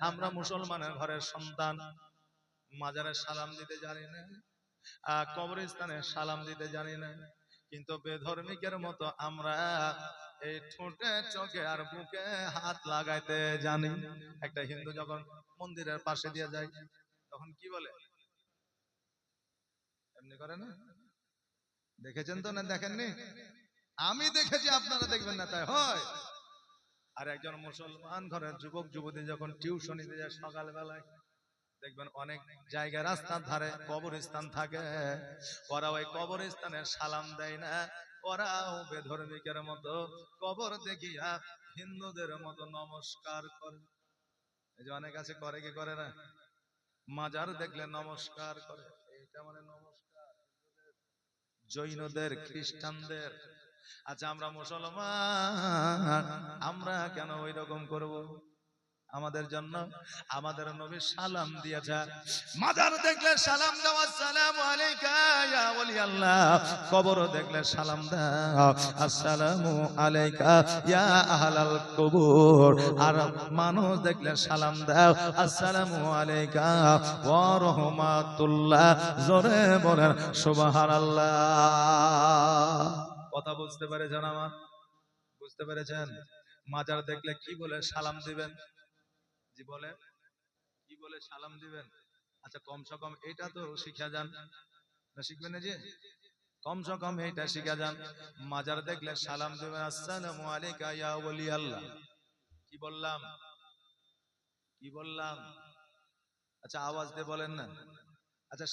আমরা মুসলমানের ঘরের সন্তান, মাজারে সালাম দিতে জানি না, কবরস্থানে সালাম দিতে জানি না, কিন্তু বেধর্মিকের মতো আমরা এই ঠোঁটে চোখে আর বুকে হাত লাগাইতে জানি। একটা হিন্দু যখন মন্দিরের পাশে দিয়ে যায় তখন কি বলে? এমনি করে না? দেখেছেন তো না দেখেননি? আমি দেখেছি, আপনারা দেখবেন না তাই হয়? আর একজন মুসলমান ঘরের যুবক যুবতী যখন টিউশনিতে যায় সকালবেলায়, দেখবেন অনেক জায়গায় রাস্তার ধারে কবরস্থান থাকে, ওরা ওই কবরস্থানের সালাম দেয় না, ওরাও বেধর্মিকের মতো কবর দেখিয়া হিন্দুদের মতো নমস্কার করে। এই যে অনেক আছে, করে কি করে না? মাজার দেখলে নমস্কার করে, এটা মানে নমস্কার জৈনদের, খ্রিস্টানদের। আচ্ছা আমরা মুসলমান, আমরা কেন ওই রকম করব? আমাদের জন্য আমাদের নবী সালাম দিয়েছে, মাজার দেখলে সালাম দাও, আসসালামু আলাইকা ইয়া ওলি আল্লাহ। কবর দেখলে সালাম দাও, আসসালামু আলাইকা ইয়া আহলাল কবর। আর মানুষ দেখলে সালাম দাও, আসসালামু আলাইকা ওয়া রাহমাতুল্লাহ। জোরে বলেন সুবহানাল্লাহ। কথা বুঝতে পেরেছেন আমার? বুঝতে পেরেছেন? মাজার দেখলে কি বলে সালাম দিবেন? জি বলে, কি বলে সালাম দিবেন? আচ্ছা কমসে কম এটা তো শিখা যান, না শিখবেন না? যে কমসে কম এইটা শিখা যান, মাজার দেখলে সালাম দিবেন, আসসালামু আলাইকা ইয়া ওলি আল্লাহ। কি বললাম? কি বললাম? আচ্ছা আওয়াজ দিয়ে বলেন না। আচ্ছা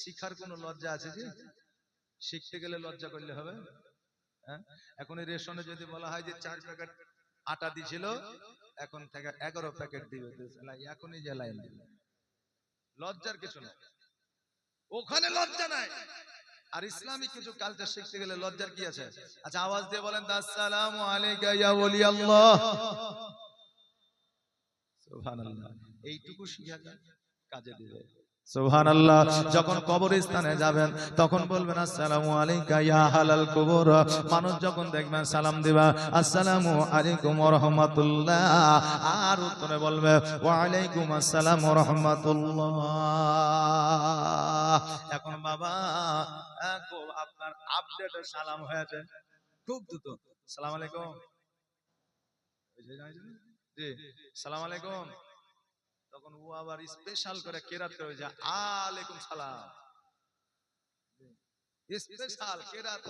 শিখার কোনো লজ্জা আছে? যে শিখতে গেলে লজ্জা করলে হবে? হ্যাঁ, এখন এই রেশনে যদি বলা হয় যে 4 প্যাকেট আটা দিছিল, এখন থেকে 11 প্যাকেট দিবে, এখনই যে লাইন দিবে, লজ্জার কিছু নাই, ওখানে লজ্জা নাই। আর ইসলামিক কিছু কালচার শিখতে গেলে লজ্জার কি আছে? আচ্ছা আওয়াজ দিয়ে বলেন, আসসালামু আলাইকা ইয়া ওলি আল্লাহ। সুবহানাল্লাহ। এইটুকু শিখা যায়, কাজে দিবে। সুবহানাল্লাহ। যখন কবরস্থানে যাবেন তখন বলবেন আসসালামু আলাইকা ইয়া আহলাল কবর। মানুষ যখন দেখবেন সালাম দিবা, আসসালামু আলাইকুম ওয়া রাহমাতুল্লাহ। আর উত্তরে বলবে ওয়া আলাইকুম আসসালাম ওয়া রাহমাতুল্লাহ। এখন বাবা খুব আপনার আপডেট সালাম হয়েছে, খুব দ্রুত সালাম আলাইকুম, জি সালাম আলাইকুম। তখন ও আবার স্পেশাল করে কেরাত করে যায়, আলাইকুম সালাম, স্পেশাল কেরাত।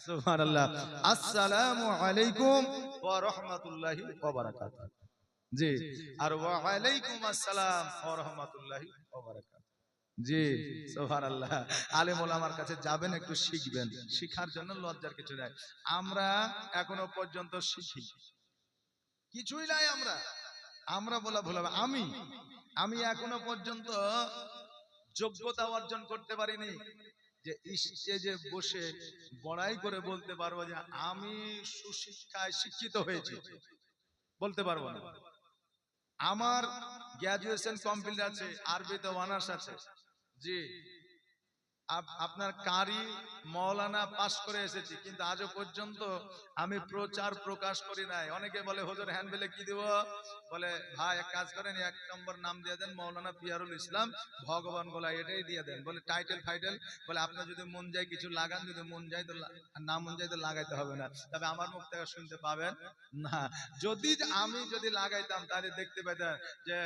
সুবহানাল্লাহ। আসসালামু আলাইকুম ওয়া রাহমাতুল্লাহি ওয়া বারাকাতুহু। জি, আর ওয়া আলাইকুম আসসালাম ওয়া রাহমাতুল্লাহি ওয়া বারাকাতুহু। জি সুবহানাল্লাহ। আলেম ওলামার কাছে যাবেন, একটু শিখবেন, শিখার জন্য লজ্জার কিছু নাই। আমরা এখনো পর্যন্ত শিখি কিছুই নাই। আমরা আমরা বলা ভুল হবে। আমি এখনো পর্যন্ত যোগ্যতা অর্জন করতে পারিনি যে স্টেজে বসে বড়াই করে বলতে পারবো যে আমি সুশিক্ষায় শিক্ষিত হয়েছি, বলতে পারবো না। আমার গ্র্যাজুয়েশন কমপ্লিট আছে, আরবিতে অনার্স আছে। জি, আপনার কারি মৌলানা পাস করে এসেছি, কিন্তু আজও পর্যন্ত আমি প্রচার প্রকাশ করি নাই। অনেকে বলে হুজুর হ্যান্ড বেলে কি দিব? বলে ভাই এক কাজ করেন, 1 নম্বর নাম দিয়ে দেন মৌলানা পিয়ারুল ইসলাম ভগবান গোলা, এটাই দিয়ে দেন। বলে টাইটেল ফাইটেল, বলে আপনার যদি মন যায় কিছু লাগান, যদি মন যায় তো, না মন যায় তো লাগাইতে হবে না। তবে আমার মুখ থেকে শুনতে পাবেন না। যদি আমি যদি লাগাইতাম তাহলে দেখতে পেতেন যে